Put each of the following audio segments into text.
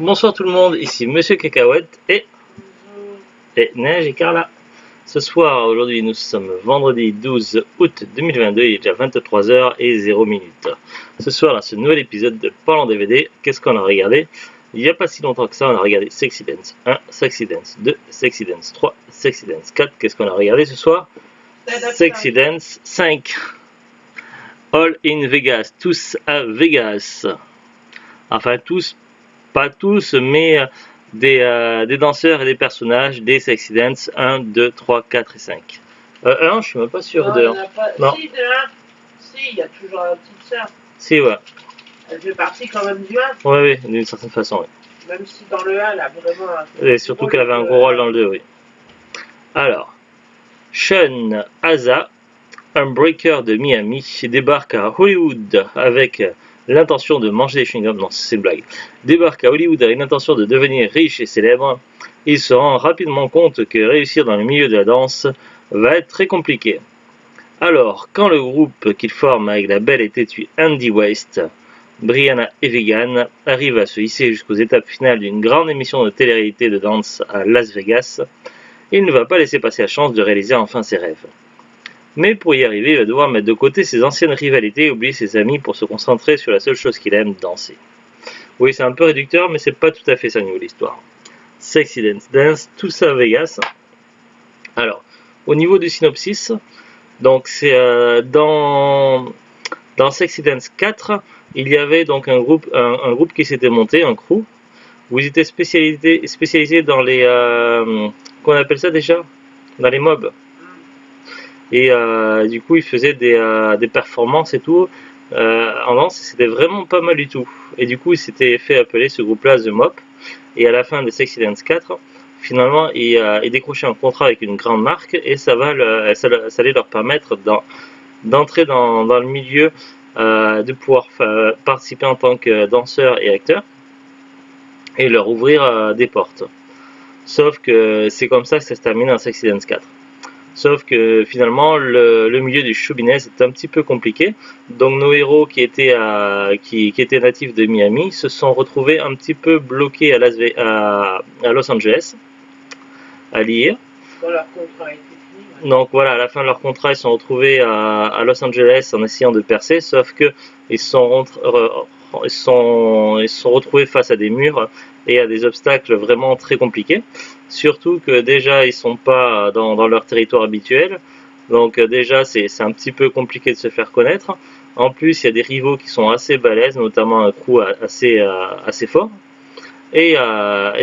Bonsoir tout le monde, ici Monsieur Cacahuète et Neige et Carla. Ce soir, aujourd'hui, nous sommes vendredi 12 août 2022, il est déjà 23h00. Ce soir, dans ce nouvel épisode de Parlons DVD, qu'est-ce qu'on a regardé? Il n'y a pas si longtemps que ça, on a regardé Sexy Dance 1, Sexy Dance 2, Sexy Dance 3, Sexy Dance 4. Qu'est-ce qu'on a regardé ce soir? Sexy Dance 5. All in Vegas, tous à Vegas. Enfin, tous, pas tous, mais des danseurs et des personnages des Sexy Dance 1, 2, 3, 4 et 5. 1, je suis même pas sûr non, de 1. Non. Si, de 1. Si, il y a toujours la petite sœur. Si, ouais. Elle fait partie quand même du 1. Oui, d'une certaine façon, oui. Même si dans le 1, elle a vraiment... Et surtout qu'elle avait un gros rôle dans le 2, oui. Alors, Sean Asa, un breaker de Miami, débarque à Hollywood avec l'intention de manger des chewing-gums. Non, c'est une blague. Débarque à Hollywood avec l'intention de devenir riche et célèbre. Il se rend rapidement compte que réussir dans le milieu de la danse va être très compliqué. Alors, quand le groupe qu'il forme avec la belle et têtue Andy West, Brianna Evigan arrive à se hisser jusqu'aux étapes finales d'une grande émission de télé-réalité de danse à Las Vegas, il ne va pas laisser passer la chance de réaliser enfin ses rêves. Mais pour y arriver, il va devoir mettre de côté ses anciennes rivalités et oublier ses amis pour se concentrer sur la seule chose qu'il aime, danser. Oui, c'est un peu réducteur, mais c'est pas tout à fait ça au niveau de l'histoire. Sexy Dance, tout ça à Vegas. Alors, au niveau du synopsis, donc c'est dans Sexy Dance 4, il y avait donc un groupe qui s'était monté, un crew, où ils étaient spécialisés dans les... qu'on appelle ça déjà? Dans les mobs. Et du coup, ils faisaient des performances et tout en danse, c'était vraiment pas mal du tout. Et du coup, ils s'étaient fait appeler ce groupe-là The Mop. Et à la fin de Sexy Dance 4, finalement, ils décrochaient un contrat avec une grande marque et ça allait leur permettre d'entrer dans le milieu, de pouvoir participer en tant que danseur et acteur et leur ouvrir des portes. Sauf que c'est comme ça que ça se termine en Sexy Dance 4. Sauf que finalement, le milieu du show business est un petit peu compliqué. Donc nos héros qui étaient natifs de Miami se sont retrouvés un petit peu bloqués à Los Angeles, à l'IA. Leur contrat a été fini. Donc voilà, à la fin de leur contrat, ils se sont retrouvés à Los Angeles en essayant de percer, sauf que ils se sont retrouvés face à des murs et à des obstacles vraiment très compliqués. Surtout que déjà ils sont pas dans leur territoire habituel, donc déjà c'est un petit peu compliqué de se faire connaître. En plus il y a des rivaux qui sont assez balèzes, notamment un crew assez fort. Et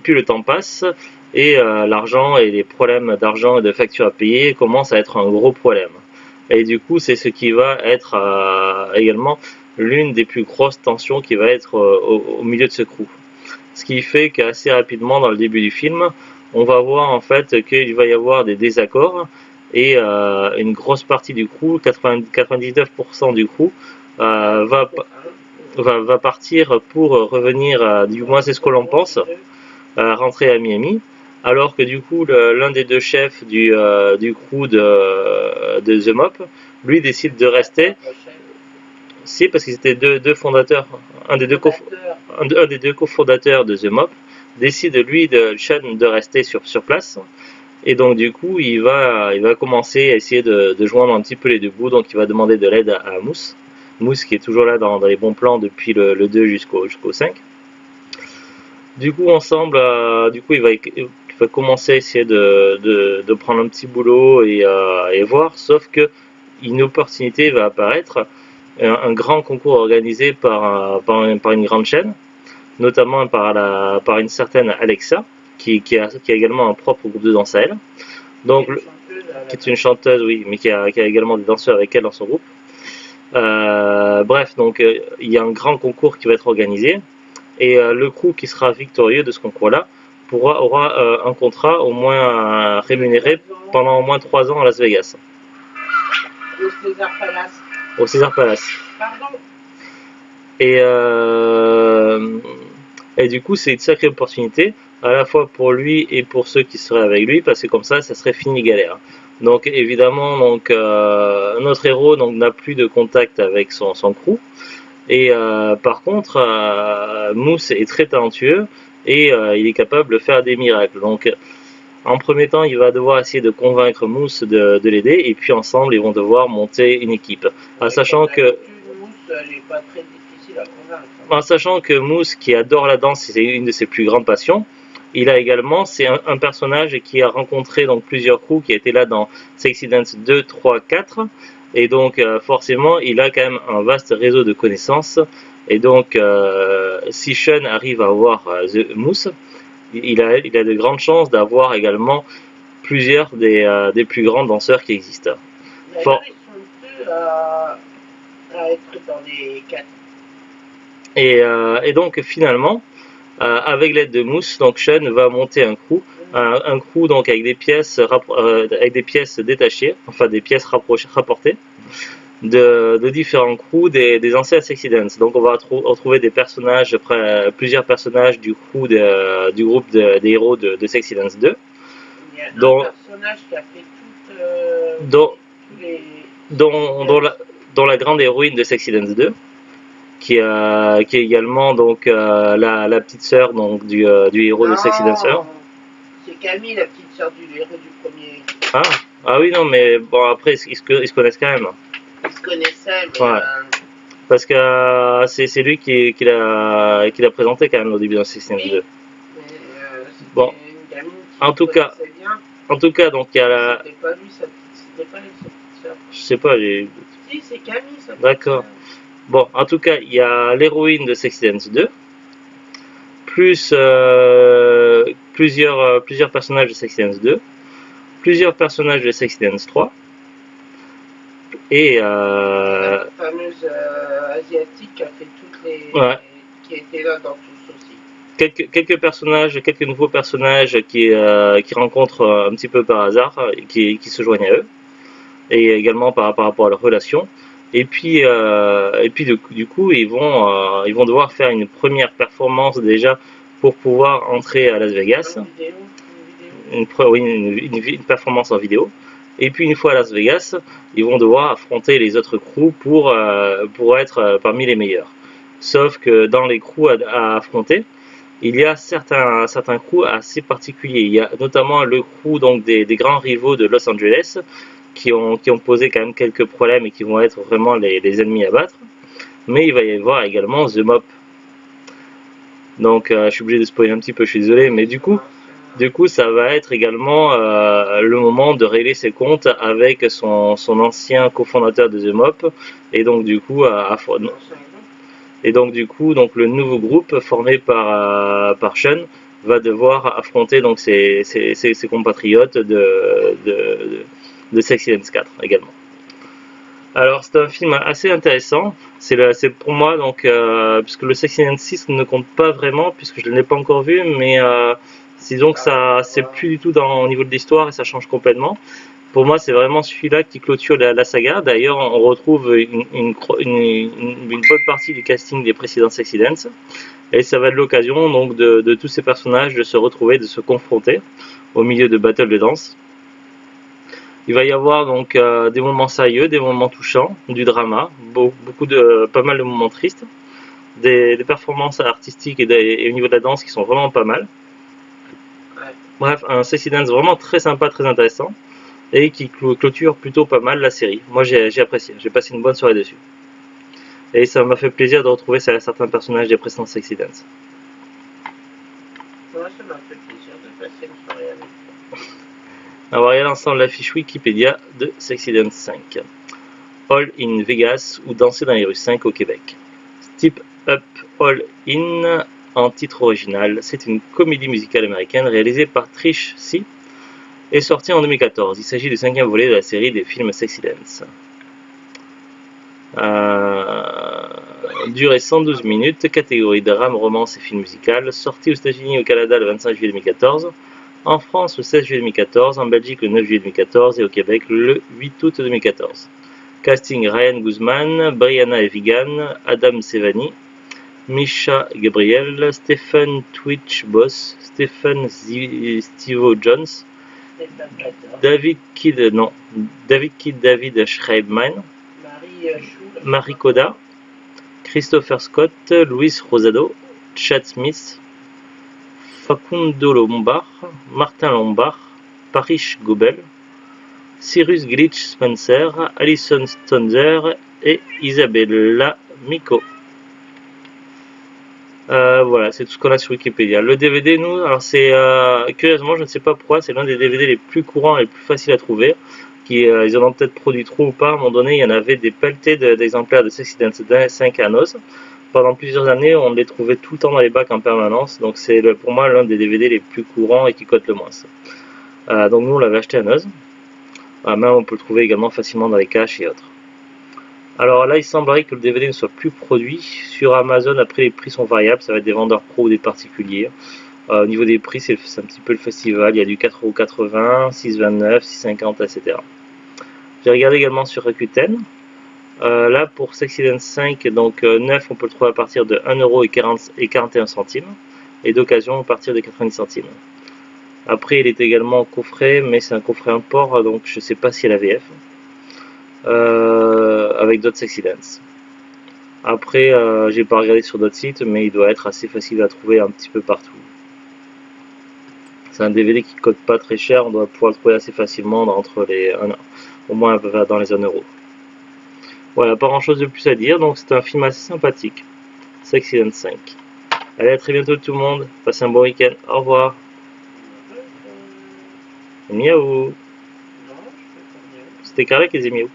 puis le temps passe et l'argent et les problèmes d'argent et de factures à payer commencent à être un gros problème. Et du coup c'est ce qui va être également l'une des plus grosses tensions qui va être au milieu de ce crew. Ce qui fait qu'assez rapidement dans le début du film, on va voir en fait qu'il va y avoir des désaccords et une grosse partie du crew, 99% du crew, va partir pour revenir, du moins c'est ce que l'on pense, rentrer à Miami, alors que du coup l'un des deux chefs du crew de The Mop, lui décide de rester. Si, parce qu'ils étaient deux fondateurs, un des deux cofondateurs de The Mop décide lui de rester sur place, et donc du coup il va commencer à essayer de joindre un petit peu les deux bouts. Donc il va demander de l'aide à Mousse qui est toujours là dans les bons plans depuis le 2 jusqu'au 5. Du coup ensemble, il va commencer à essayer de prendre un petit boulot et voir, sauf que une opportunité va apparaître, un grand concours organisé par une grande chaîne, notamment par une certaine Alexa, qui a également un propre groupe de danse à elle, donc, qui est une chanteuse, oui, mais qui a également des danseurs avec elle dans son groupe. Bref, donc il y a un grand concours qui va être organisé, et le crew qui sera victorieux de ce concours-là aura un contrat au moins rémunéré pendant au moins 3 ans à Las Vegas. Au César Palace. Pardon. Et du coup, c'est une sacrée opportunité, à la fois pour lui et pour ceux qui seraient avec lui, parce que comme ça serait fini galère. Donc évidemment, notre héros n'a plus de contact avec son crew. Et par contre, Mousse est très talentueux et il est capable de faire des miracles. Donc en premier temps, il va devoir essayer de convaincre Mousse de l'aider, et puis ensemble, ils vont devoir monter une équipe. En sachant que Mousse, qui adore la danse, c'est une de ses plus grandes passions, il a également, c'est un personnage qui a rencontré donc plusieurs crews, qui a été là dans Sexy Dance 2, 3, 4, et donc forcément, il a quand même un vaste réseau de connaissances, et donc si Sean arrive à avoir Mousse, il a de grandes chances d'avoir également plusieurs des plus grands danseurs qui existent. D'ailleurs, ils sont deux à être dans les 4. Et donc finalement, avec l'aide de Mousse, donc Sean va monter un crew donc avec des pièces détachées, enfin des pièces rapportées de différents crews des anciens Sexy Dance. Donc on va retrouver des personnages, plusieurs personnages du crew du groupe des héros de Sexy Dance 2. Il y a un personnage qui a fait dont la grande héroïne de Sexy Dance 2, qui est également donc la petite sœur donc du héros de Sexy Dancer. C'est Camille, la petite sœur du héros du premier. Ah oui, non, mais bon, après ils se connaissent quand même. Ils se connaissaient, mais ouais. Parce que c'est lui qui l'a présenté quand même au début dans Sexy Dance 2. Bon, en tout cas, donc il y a la. C'était pas lui, c'était pas sa petite sœur. Je sais pas, Si, c'est Camille, sa petite D'accord. sœur. Bon, en tout cas, il y a l'héroïne de Sexy Dance 2, plus plusieurs personnages de Sexy Dance 2, plusieurs personnages de Sexy Dance 3, et la fameuse asiatique qui a fait toutes les. Ouais. Qui était là dans tous aussi. Quelques nouveaux personnages qui rencontrent un petit peu par hasard, qui se joignent à eux, et également par rapport à leur relation. Et puis du coup, ils vont devoir faire une première performance déjà pour pouvoir entrer à Las Vegas. Une performance en vidéo. Et puis une fois à Las Vegas, ils vont devoir affronter les autres crews pour être parmi les meilleurs. Sauf que dans les crews à affronter, il y a certains crews assez particuliers. Il y a notamment le crew donc des grands rivaux de Los Angeles, qui ont posé quand même quelques problèmes et qui vont être vraiment les ennemis à battre. Mais il va y avoir également The Mop. Donc je suis obligé de spoiler un petit peu, je suis désolé, mais du coup ça va être également le moment de régler ses comptes avec son ancien cofondateur de The Mop, et donc du coup donc le nouveau groupe formé par Sean va devoir affronter donc ses compatriotes de Sexy Dance 4 également. Alors c'est un film assez intéressant, c'est pour moi donc puisque le Sexy Dance 6 ne compte pas vraiment puisque je ne l'ai pas encore vu, mais disons que ça c'est plus du tout au niveau de l'histoire et ça change complètement. Pour moi c'est vraiment celui-là qui clôture la saga. D'ailleurs on retrouve une bonne partie du casting des précédents Sexy Dance, et ça va être l'occasion donc de tous ces personnages de se retrouver, de se confronter au milieu de battles de danse. Il va y avoir donc des moments sérieux, des moments touchants, du drama, pas mal de moments tristes, des performances artistiques et au niveau de la danse qui sont vraiment pas mal. Bref, un Sexy Dance vraiment très sympa, très intéressant, et qui clôture plutôt pas mal la série. Moi j'ai apprécié, j'ai passé une bonne soirée dessus. Et ça m'a fait plaisir de retrouver certains personnages des précédents Sexy Dance. Moi ça m'a fait plaisir de passer une soirée avec toi. On va regarder ensemble la fiche Wikipédia de Sexy Dance 5. All in Vegas ou Danser dans les rues 5 au Québec. Step Up All In en titre original. C'est une comédie musicale américaine réalisée par Trish C. et sortie en 2014. Il s'agit du 5e volet de la série des films Sexy Dance. Durée 112 minutes, catégorie drame, romance et film musical. Sorti aux États-Unis et au Canada le 25 juillet 2014. En France le 16 juillet 2014, en Belgique le 9 juillet 2014 et au Québec le 8 août 2014. Casting: Ryan Guzman, Brianna Evigan, Adam Sevani, Misha Gabriel, Stephen Twitch Boss, Stephen Stivo Jones, David Kidd David Schreibman, Marie Coda, Christopher Scott, Luis Rosado, Chad Smith, Facundo Lombard, Martin Lombard, Parish Gobel, Cyrus Glitch Spencer, Alison Stonzer et Isabella Miko. Voilà, c'est tout ce qu'on a sur Wikipédia. Le DVD, nous, alors c'est curieusement, je ne sais pas pourquoi, c'est l'un des DVD les plus courants et les plus faciles à trouver. Ils en ont peut-être produit trop ou pas. À un moment donné, il y en avait des pelletés d'exemplaires de Sexy Dance 5 à Noz. Pendant plusieurs années, on les trouvait tout le temps dans les bacs en permanence. Donc c'est pour moi l'un des DVD les plus courants et qui cote le moins. Donc nous, on l'avait acheté à Noz. Même on peut le trouver également facilement dans les caches et autres. Alors là, il semblerait que le DVD ne soit plus produit. Sur Amazon, après, les prix sont variables. Ça va être des vendeurs pro ou des particuliers. Au niveau des prix, c'est un petit peu le festival. Il y a du 4,80€, 6,29€, 6,50€, etc. J'ai regardé également sur Rakuten. Là, pour Sexy Dance 5, donc 9, on peut le trouver à partir de 1,41€. Et d'occasion, à partir de 90 centimes. Après, il est également coffret, mais c'est un coffret import, donc je ne sais pas si elle a VF. Avec d'autres Sexy Dance. Après, j'ai pas regardé sur d'autres sites, mais il doit être assez facile à trouver un petit peu partout. C'est un DVD qui coûte pas très cher, on doit pouvoir le trouver assez facilement entre les au moins dans les 1€. Voilà, pas grand chose de plus à dire, donc c'est un film assez sympathique. Sexy Dance 5. Allez, à très bientôt tout le monde, passez un bon week-end, au revoir. Miaou. C'était Carla qui disait miaou.